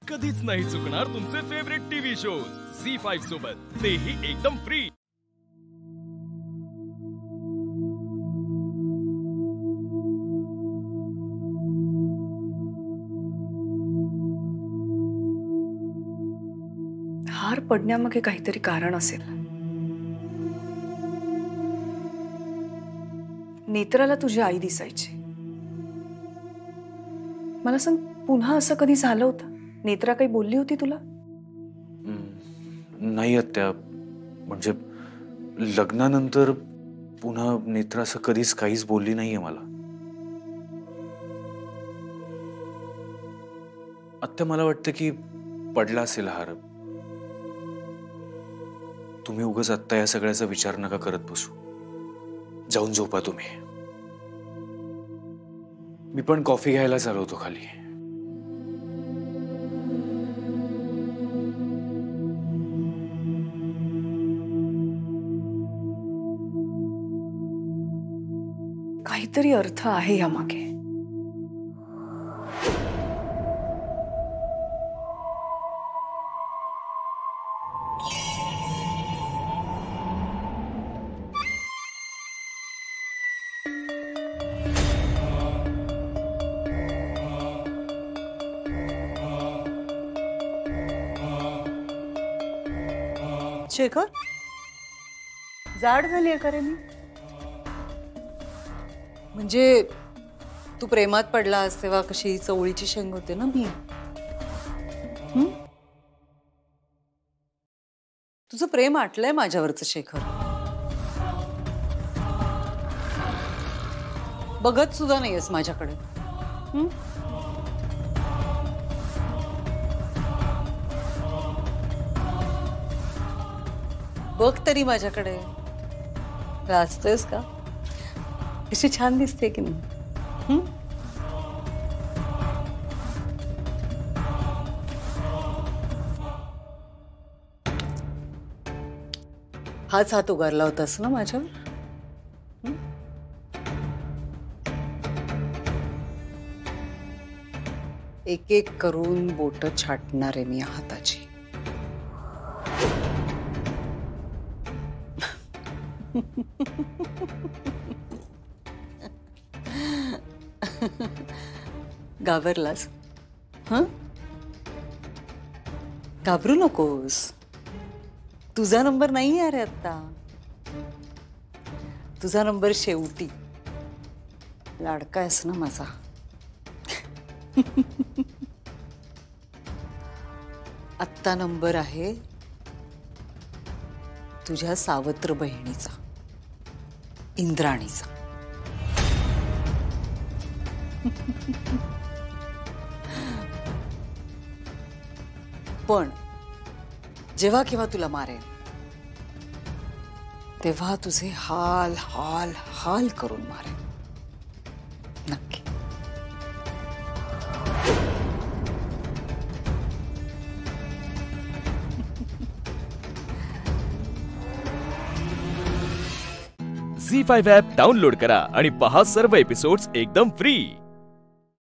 कधीच नाही चुकणार तुमचे फेवरेट टीव्ही शोज झी5 सोबत, तेही एकदम फ्री। हार पडण्यामागे काहीतरी कारण असेल। नेत्राला तुझी आई दिसायची। मला सांग, पुन्हा असं कधी झालं होतं? नेत्रा काही बोलली होती तुला? नाही आत्या, म्हणजे लग्नानंतर पुन्हा नेत्रा असं कधीच काहीच बोलली नाहीये मला। आत्या, मला वाटतं की पडला असेल हार। तुम्ही उगाच आत्ता या सगळ्याचा विचार नका करत बसू। जाऊन झोपा तुम्ही। मी पण कॉफी घ्यायला चाललो होतो खाली। काहीतरी अर्थ आहे यामागे। शेखर, जाड झाली का रे मी? म्हणजे तू प्रेमात पडलास तेव्हा कशी चवळीची शेंग होते ना मी। तुझं प्रेम आटलंय माझ्यावरचं शेखर। बघत सुद्धा नाहीयेस माझ्याकडे। बघ तरी माझ्याकडे, लाजतोयस का? कशी छान दिसते की नाही? हाच हात उगारला होतास ना माझ्यावर? एक एक करून बोट छाटणार आहे मी या हाताची। घाबरलास? घाबरू नकोस। तुझा नंबर नाही आहे रे आता। तुझा नंबर शेवटी। लाडका आहेस ना माझा। आत्ता नंबर आहे तुझ्या सावत्र बहिणीचा, इंद्राणीचा। पण जेव्हा केव्हा तुला मारेन तेव्हा तुझे हाल हाल हाल करून मारेन, नक्की। झी5 ॲप डाउनलोड करा आणि पहा सर्व एपिसोड्स एकदम फ्री।